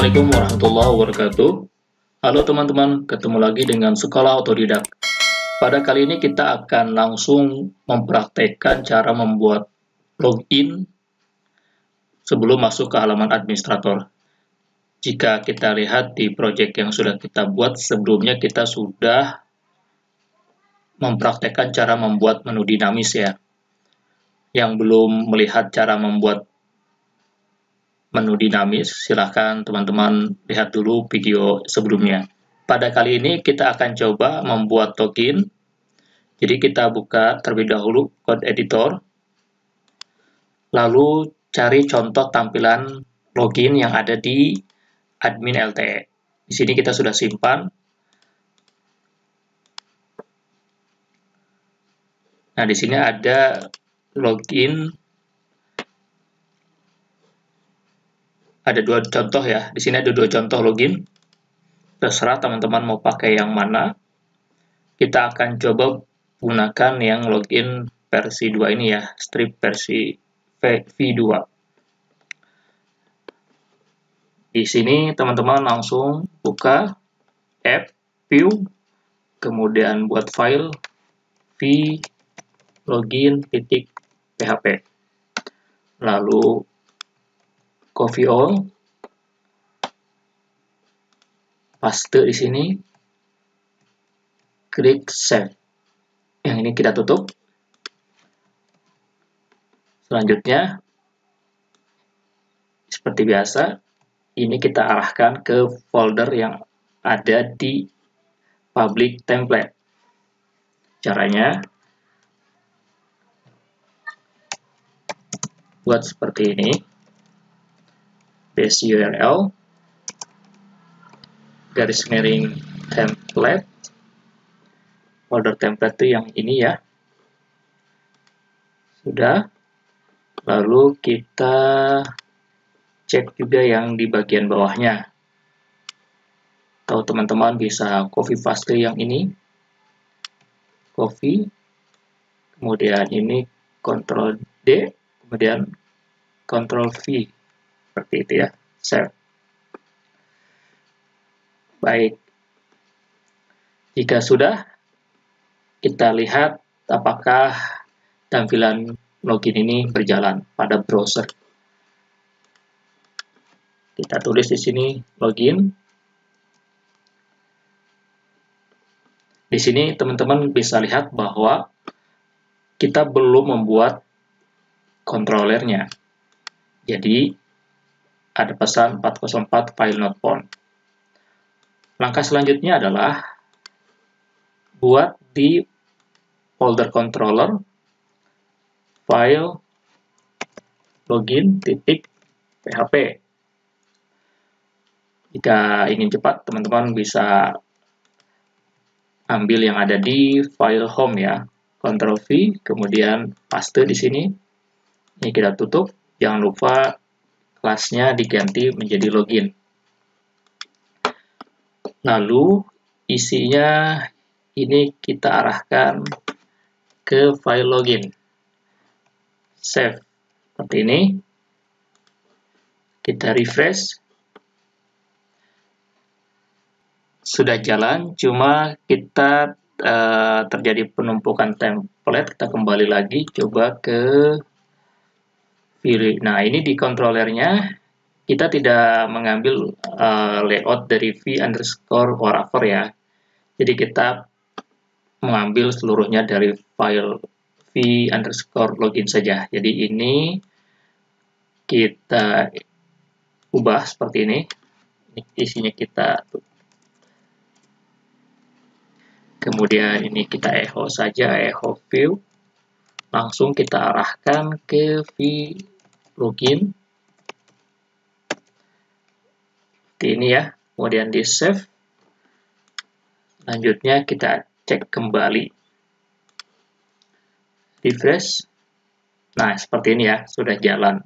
Assalamualaikum warahmatullahi wabarakatuh. Halo teman-teman, ketemu lagi dengan Sekolah Otodidak. Pada kali ini kita akan langsung mempraktekkan cara membuat login sebelum masuk ke halaman administrator. Jika kita lihat di project yang sudah kita buat, sebelumnya kita sudah mempraktekkan cara membuat menu dinamis ya. Yang belum melihat cara membuat menu dinamis, silahkan teman-teman lihat dulu video sebelumnya. Pada kali ini kita akan coba membuat login. Jadi kita buka terlebih dahulu code editor, lalu cari contoh tampilan login yang ada di admin LTE. Di sini kita sudah simpan. Nah, di sini ada login. Ada dua contoh ya. Di sini ada dua contoh login. Terserah teman-teman mau pakai yang mana. Kita akan coba gunakan yang login versi 2 ini ya, strip versi V2. Di sini teman-teman langsung buka app, view, kemudian buat file v-login.php. Lalu copy all, paste di sini, klik save. Yang ini kita tutup. Selanjutnya, seperti biasa, ini kita arahkan ke folder yang ada di public template. Caranya, buat seperti ini. Base URL, garis miring template, folder template itu yang ini ya. Sudah. Lalu kita cek juga yang di bagian bawahnya. Atau teman-teman bisa copy paste yang ini. Copy. Kemudian ini Ctrl D, kemudian Ctrl V. Seperti itu ya. Save. Baik. Jika sudah, kita lihat apakah tampilan login ini berjalan pada browser. Kita tulis di sini login. Di sini teman-teman bisa lihat bahwa kita belum membuat controllernya. Jadi ada pesan 404 file not found. Langkah selanjutnya adalah buat di folder controller file login.php. Jika ingin cepat, teman-teman bisa ambil yang ada di file home ya. Ctrl V, kemudian paste di sini. Ini kita tutup. Jangan lupa kelasnya diganti menjadi login. Lalu isinya ini kita arahkan ke file login. Save seperti ini. Kita refresh. Sudah jalan, cuma kita terjadi penumpukan template. Kita kembali lagi, coba ke pilih. Nah, ini di controllernya kita tidak mengambil layout dari v_whatever ya. Jadi kita mengambil seluruhnya dari file v_login saja. Jadi ini kita ubah seperti ini. Isinya kita kemudian ini kita echo saja, echo view. Langsung kita arahkan ke v-login. Seperti ini ya. Kemudian di save. Selanjutnya kita cek kembali. Refresh. Nah, seperti ini ya, sudah jalan.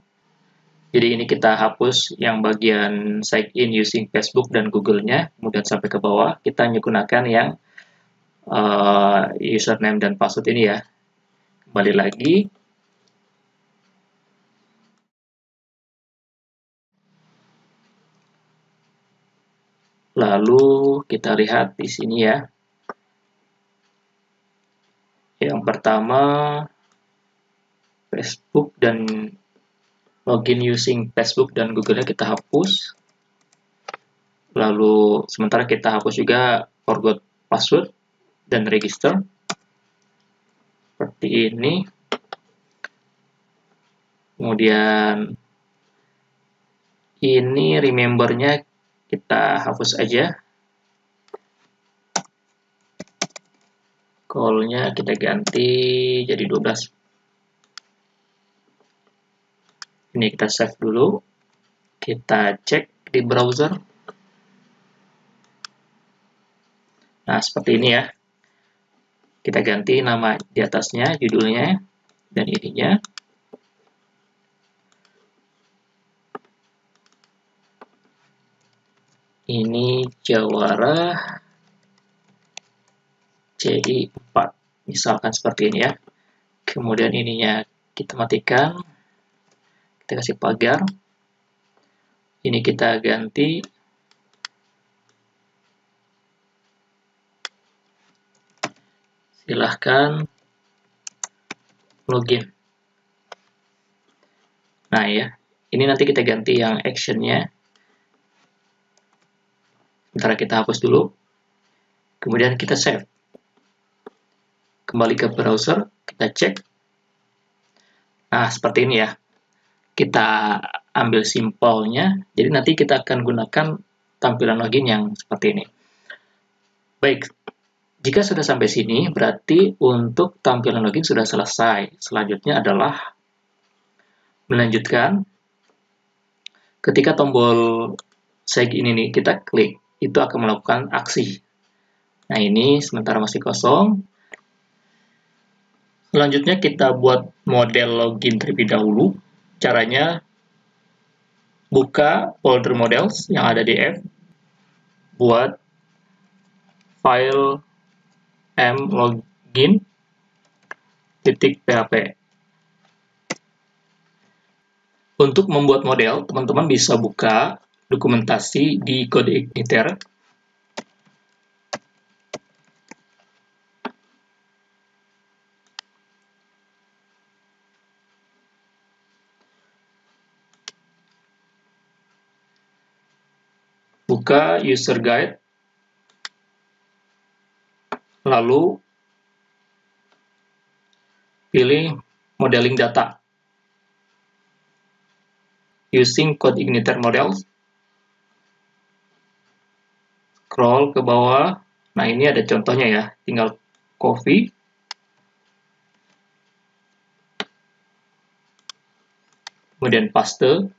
Jadi ini kita hapus yang bagian sign in using Facebook dan Google-nya, kemudian sampai ke bawah. Kita menggunakan yang username dan password ini ya. Kembali lagi. Lalu kita lihat di sini ya. Yang pertama, Facebook dan login using Facebook dan Google-nya kita hapus. Lalu sementara kita hapus juga forgot password dan register. Seperti ini. Kemudian ini remember-nya kita hapus aja. Call-nya kita ganti jadi 12. Ini kita save dulu. Kita cek di browser. Nah, seperti ini ya. Kita ganti nama di atasnya, judulnya, dan ininya. Ini Jawara CI4. Misalkan seperti ini ya. Kemudian ininya kita matikan. Kita kasih pagar. Ini kita ganti. Silahkan login. Nah ya, ini nanti kita ganti yang action-nya. Sementara kita hapus dulu. Kemudian kita save. Kembali ke browser, kita cek. Nah, seperti ini ya. Kita ambil simpelnya. Jadi nanti kita akan gunakan tampilan login yang seperti ini. Baik, jika sudah sampai sini, berarti untuk tampilan login sudah selesai. Selanjutnya adalah melanjutkan. Ketika tombol sign in ini kita klik, itu akan melakukan aksi. Nah, ini sementara masih kosong. Selanjutnya kita buat model login terlebih dahulu. Caranya, buka folder models yang ada di F, buat file mlogin.php. Untuk membuat model, teman-teman bisa buka dokumentasi di CodeIgniter. Buka user guide. Lalu pilih modeling data. Using CodeIgniter models. Scroll ke bawah. Nah, ini ada contohnya ya. Tinggal copy. Kemudian paste.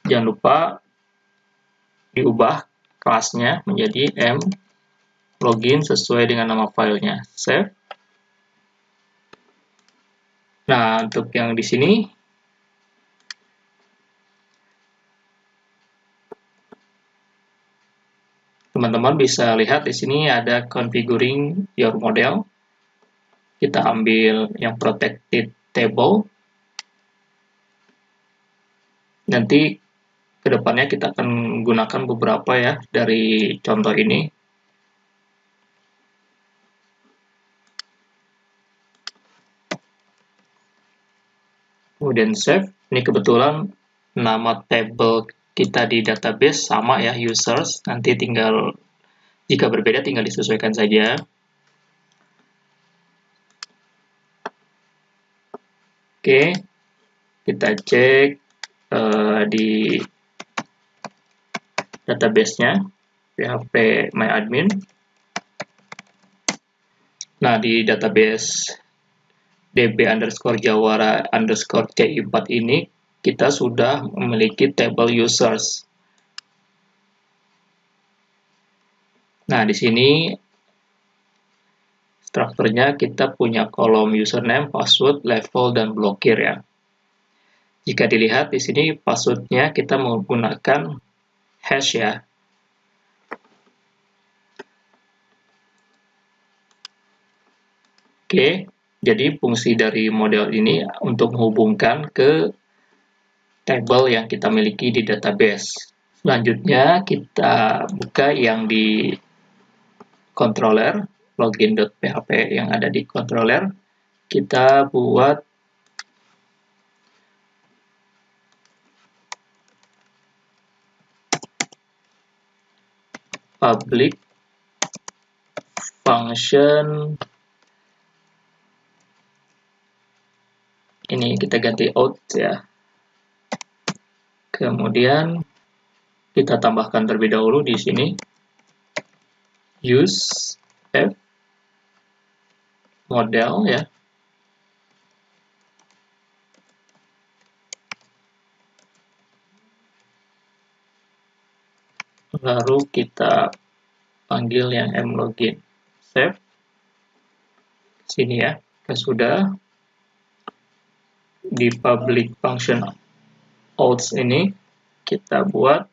Jangan lupa diubah kelasnya menjadi mlogin sesuai dengan nama filenya. Save. Nah, untuk yang di sini, teman-teman bisa lihat di sini ada configuring your model. Kita ambil yang protected table. Nanti kedepannya kita akan gunakan beberapa ya dari contoh ini. Kemudian save. Ini kebetulan nama table kita di database sama ya, users. Nanti tinggal, jika berbeda tinggal disesuaikan saja. Oke, kita cek di database-nya PHP myadmin. Nah, di database db_jawara_ci4 ini kita sudah memiliki table users. Nah, di sini strukturnya kita punya kolom username, password, level, dan blokir ya. Jika dilihat di sini passwordnya kita menggunakan hash ya. Oke, jadi fungsi dari model ini untuk menghubungkan ke table yang kita miliki di database. Selanjutnya kita buka yang di controller, login.php yang ada di controller. Kita buat public function, ini kita ganti out ya. Kemudian kita tambahkan terlebih dahulu di sini use f model ya. Lalu kita panggil yang mlogin. Save. Sini ya. Sudah di public function outs ini kita buat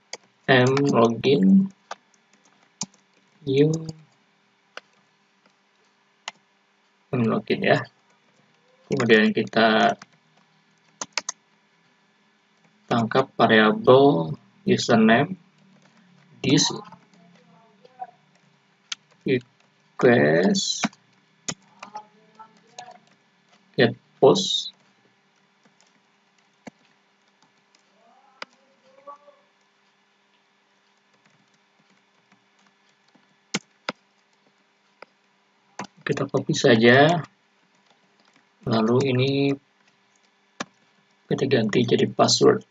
mlogin new mlogin ya. Kemudian kita tangkap variabel username this request get post kita copy saja, lalu ini kita ganti jadi password.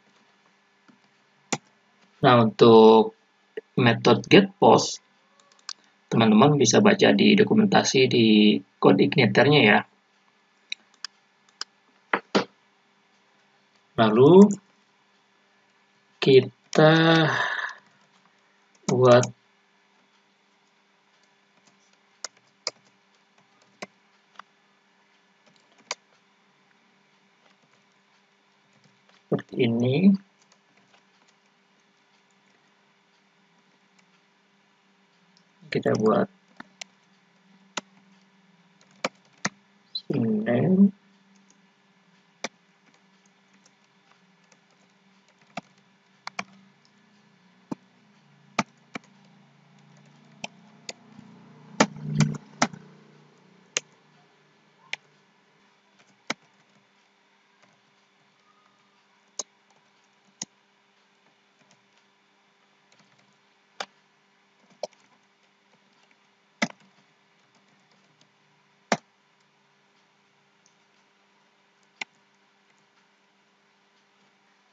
Nah, untuk metode getPost teman-teman bisa baca di dokumentasi di code igniternya ya. Lalu kita buat seperti ini. Kita buat name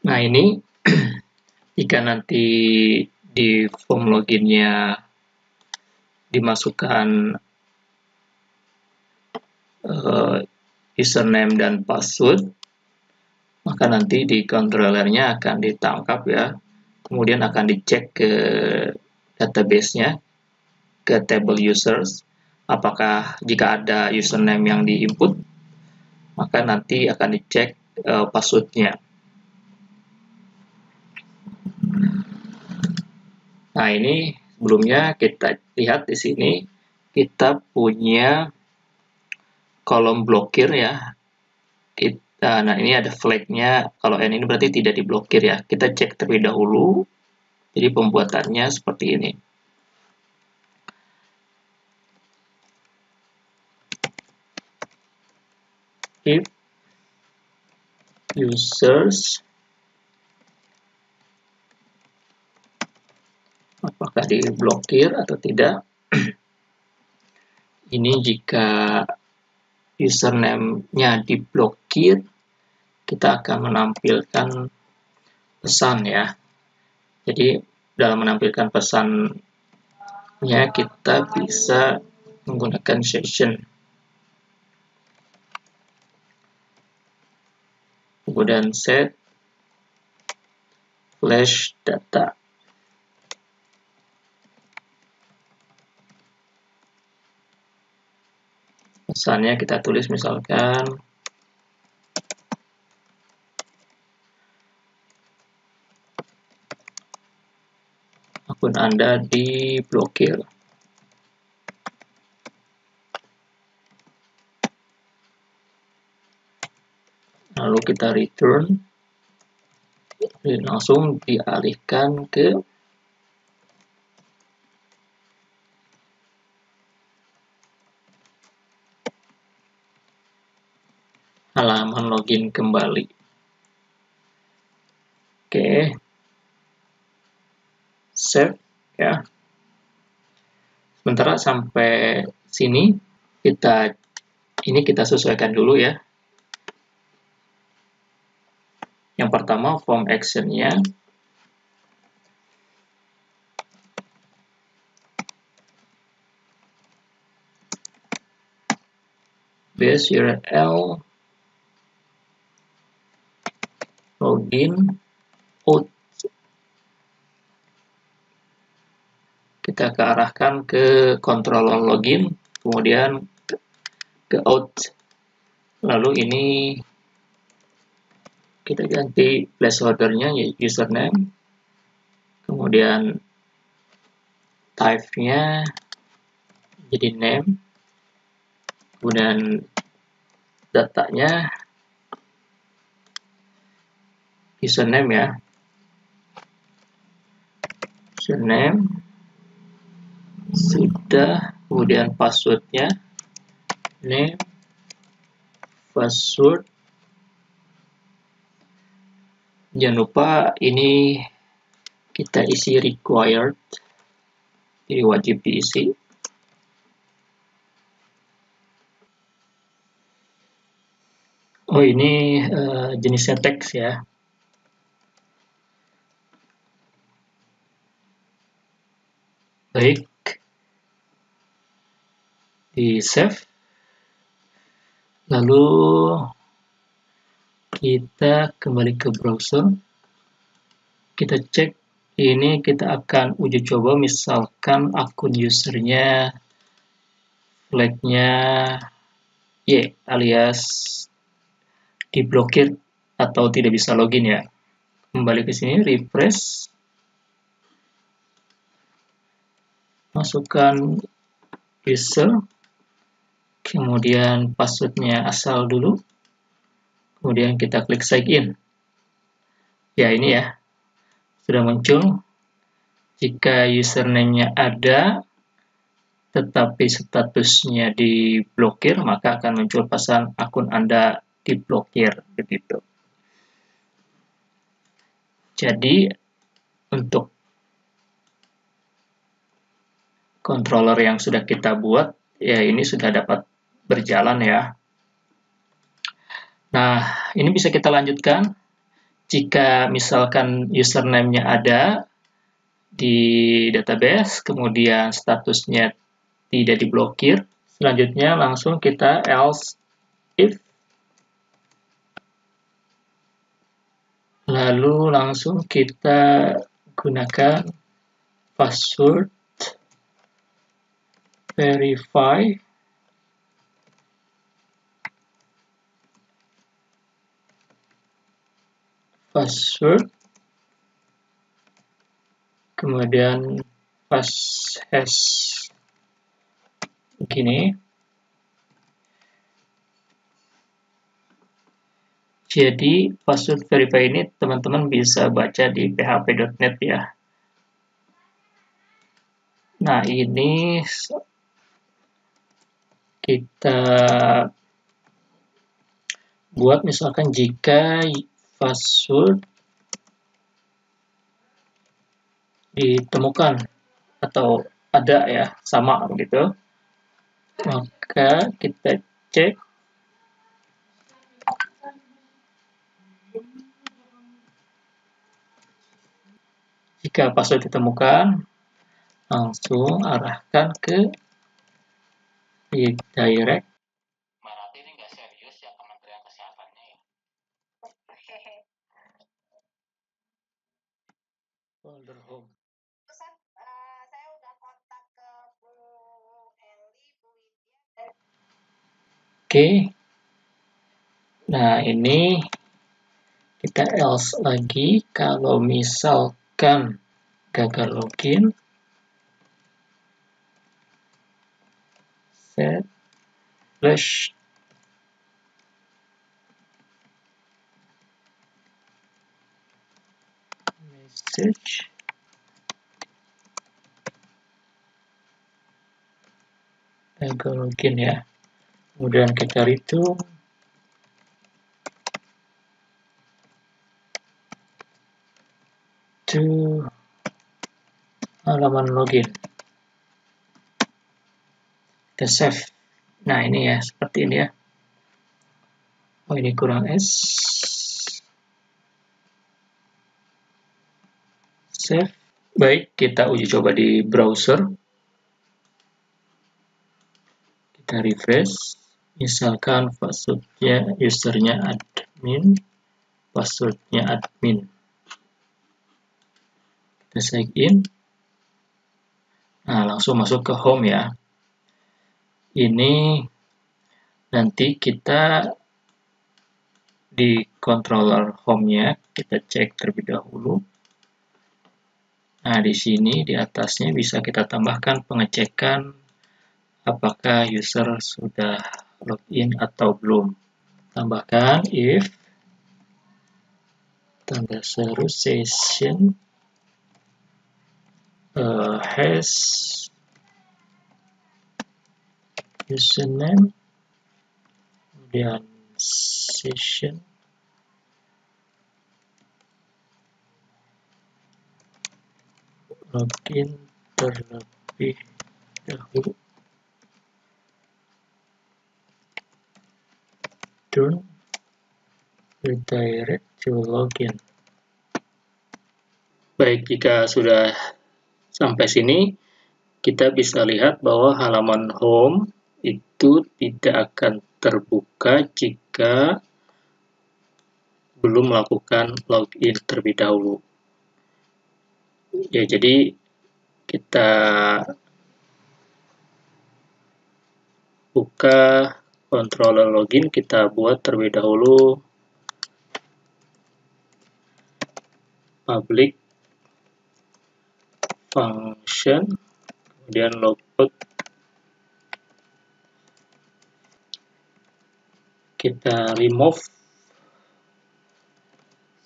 Nah, ini jika nanti di form loginnya dimasukkan username dan password, maka nanti di controllernya akan ditangkap ya. Kemudian akan dicek ke database-nya, ke table users. Apakah jika ada username yang diinput, maka nanti akan dicek passwordnya. Nah, ini sebelumnya kita lihat di sini kita punya kolom blokir ya. Nah, ini ada flag-nya. Kalau n ini berarti tidak diblokir ya. Kita cek terlebih dahulu. Jadi pembuatannya seperti ini. If users apakah diblokir atau tidak. Ini jika username-nya diblokir, kita akan menampilkan pesan ya. Jadi dalam menampilkan pesannya kita bisa menggunakan session. Kemudian set flash data. Pesannya kita tulis misalkan akun Anda diblokir. Lalu kita return, langsung dialihkan ke halaman login kembali. Oke, save ya. Sementara sampai sini kita sesuaikan dulu ya. Yang pertama form action-nya base URL login out. Kita arahkan ke controller login, kemudian ke out. Lalu ini kita ganti placeholder-nya username, kemudian type-nya jadi name, kemudian datanya username ya, username sudah, kemudian passwordnya name, password. Jangan lupa ini kita isi required, jadi wajib diisi. Oh, ini jenisnya teks ya. Baik, di save. Lalu kita kembali ke browser. Kita cek, ini kita akan uji coba misalkan akun usernya flagnya Y alias diblokir atau tidak bisa login ya. Kembali ke sini, refresh, masukkan user, kemudian passwordnya asal dulu, kemudian kita klik sign in. Ya, ini ya, sudah muncul. Jika username-nya ada tetapi statusnya diblokir, maka akan muncul pesan akun Anda diblokir, begitu. Jadi untuk controller yang sudah kita buat, ya ini sudah dapat berjalan ya. Nah, ini bisa kita lanjutkan. Jika misalkan username-nya ada di database, kemudian statusnya tidak diblokir, selanjutnya langsung kita else if, lalu langsung kita gunakan password verify, password, kemudian passhash begini. Jadi password verify ini teman-teman bisa baca di php.net ya. Nah, ini kita buat misalkan jika password ditemukan atau ada ya, sama begitu, maka kita cek jika password ditemukan, langsung arahkan ke redirect. Berarti ini nggak serius ya Kementerian Kesehatannya ya? Folder home. Pesan, saya udah kontak ke Bu Eli, Bu Widya. Oke. Nah, ini kita else lagi. Kalau misalkan gagal login, set flash message gagal login ya. Kemudian kita return to halaman login. Kita save. Nah, ini ya, seperti ini ya. Oh, ini kurang S. Save. Baik, kita uji coba di browser. Kita refresh. Misalkan passwordnya, usernya admin, passwordnya admin. Kita sign in. Nah, langsung masuk ke home ya. Ini nanti kita di controller home-nya kita cek terlebih dahulu. Nah, di sini di atasnya bisa kita tambahkan pengecekan apakah user sudah login atau belum. Tambahkan if tanda seru session has username, kemudian session login terlebih dahulu. Don't redirect to login. Baik, jika sudah sampai sini, kita bisa lihat bahwa halaman home itu tidak akan terbuka jika belum melakukan login terlebih dahulu. Ya, jadi kita buka controller login, kita buat terlebih dahulu public function, kemudian logout. Kita remove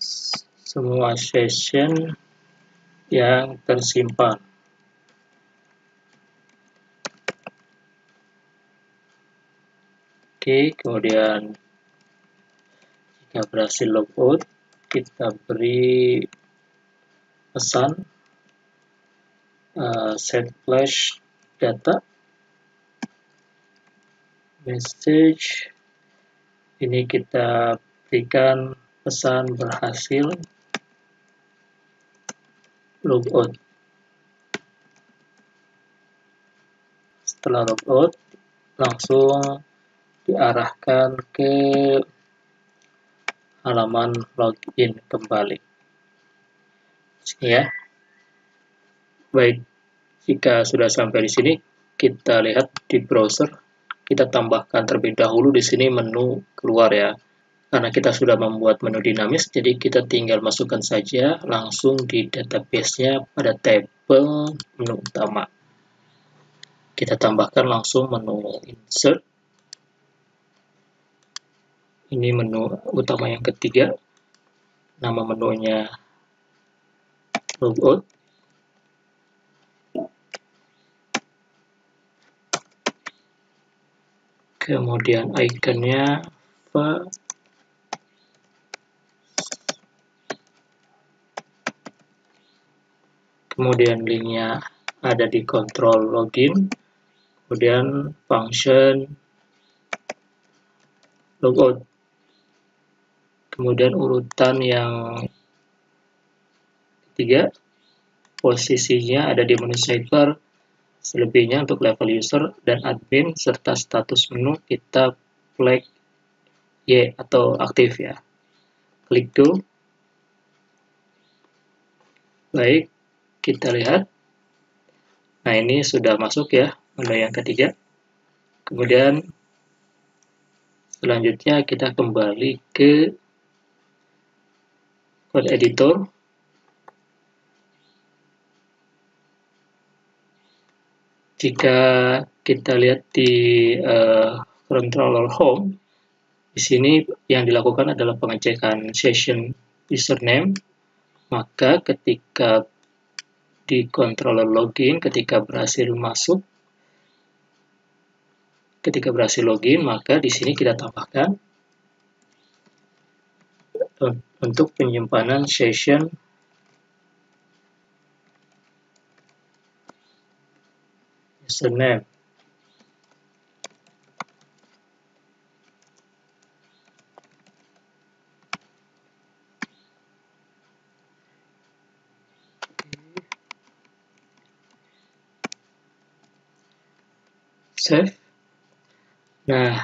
semua session yang tersimpan. Oke, kemudian jika berhasil logout, kita beri pesan set flash data message. Ini kita berikan pesan berhasil logout. Setelah logout, langsung diarahkan ke halaman login kembali. Ya. Baik, jika sudah sampai di sini, kita lihat di browser. Kita tambahkan terlebih dahulu di sini menu keluar ya. Karena kita sudah membuat menu dinamis, jadi kita tinggal masukkan saja langsung di database-nya pada tabel menu utama. Kita tambahkan langsung menu insert. Ini menu utama yang ketiga. Nama menunya logout. Kemudian ikonnya kemudian linknya ada di control login, kemudian function logout, kemudian urutan yang ketiga, posisinya ada di menu sidebar, selebihnya untuk level user dan admin, serta status menu kita flag Y atau aktif ya. Klik do. Baik, kita lihat. Nah, ini sudah masuk ya, menu yang ketiga. Kemudian selanjutnya kita kembali ke code editor. Jika kita lihat di controller home, di sini yang dilakukan adalah pengecekan session username. Maka ketika di controller login, ketika berhasil login, maka di sini kita tambahkan untuk penyimpanan session username. Save. Nah,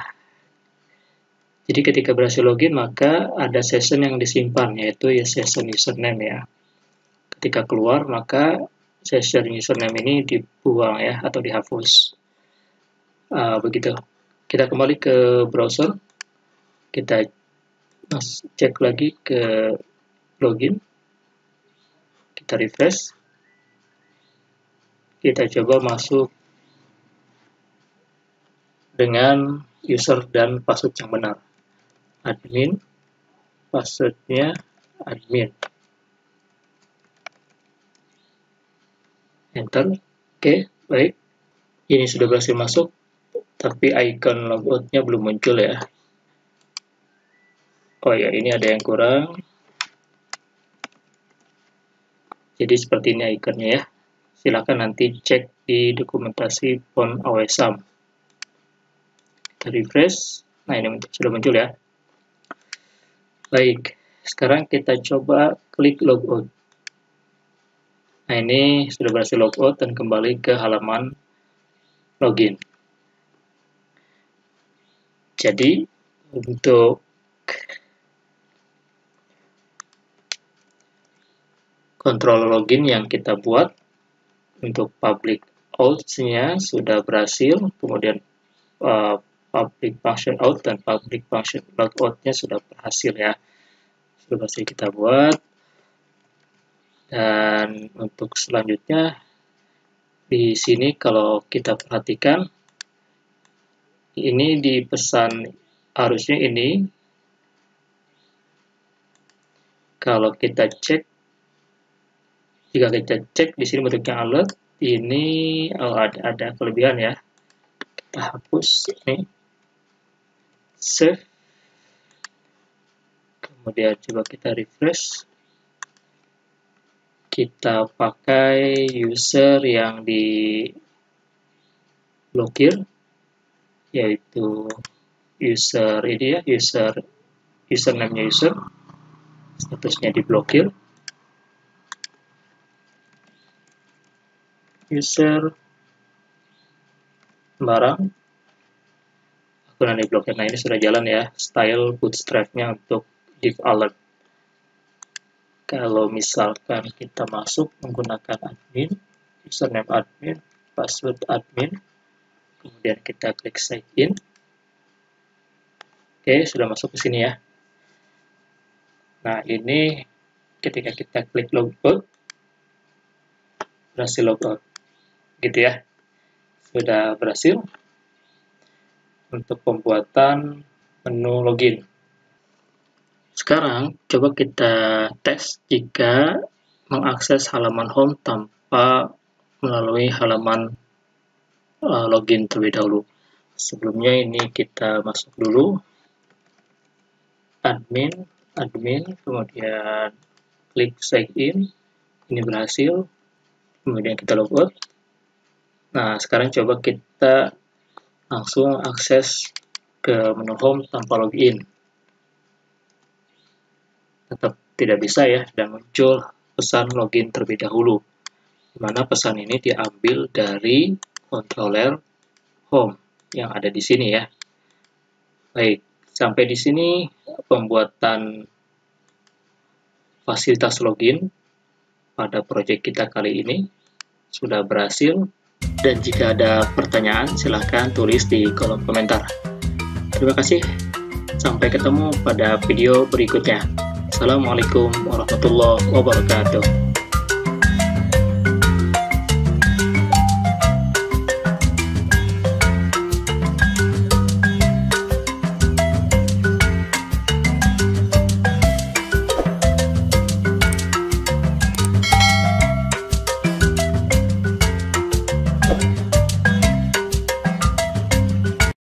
jadi ketika berhasil login maka ada session yang disimpan, yaitu ya session username ya. Ketika keluar maka session username ini dibuang ya, atau dihapus. Begitu. Kita kembali ke browser, kita cek lagi ke login, kita refresh, kita coba masuk dengan user dan password yang benar. Admin, passwordnya admin. Enter. Oke, baik. Ini sudah berhasil masuk, tapi icon logoutnya belum muncul ya. Oh ya, ini ada yang kurang. Jadi seperti ini ikonnya ya. Silakan nanti cek di dokumentasi PON AWSAM. Kita refresh. Nah, ini sudah muncul ya. Baik, sekarang kita coba klik logout. Nah, ini sudah berhasil logout dan kembali ke halaman login. Jadi, untuk kontrol login yang kita buat untuk public out-nya sudah berhasil, kemudian public function out dan public function logout-nya sudah berhasil ya. Sudah berhasil kita buat. Dan untuk selanjutnya di sini kalau kita perhatikan ini di pesan harusnya ini kalau kita cek, jika kita cek di sini bentuknya alert, ini ada kelebihan ya. Kita hapus ini, save, kemudian coba kita refresh, kita pakai user yang diblokir, yaitu user ini ya, username-nya user, statusnya diblokir, user sembarang, akun diblokir. Nah, ini sudah jalan ya, style bootstrap-nya untuk div alert. Kalau misalkan kita masuk menggunakan admin, username admin, password admin, kemudian kita klik sign in. Oke, sudah masuk ke sini ya. Nah, ini ketika kita klik logout, berhasil logout. Gitu ya. Sudah berhasil untuk pembuatan menu login. Sekarang coba kita tes jika mengakses halaman home tanpa melalui halaman login terlebih dahulu. Sebelumnya ini kita masuk dulu admin, kemudian klik sign in, ini berhasil, kemudian kita logout. Nah, sekarang coba kita langsung akses ke menu home tanpa login. Tetap tidak bisa ya, dan muncul pesan login terlebih dahulu, di mana pesan ini diambil dari controller home yang ada di sini ya. Baik, sampai di sini pembuatan fasilitas login pada proyek kita kali ini sudah berhasil. Dan jika ada pertanyaan, silahkan tulis di kolom komentar. Terima kasih. Sampai ketemu pada video berikutnya. Assalamualaikum warahmatullahi wabarakatuh.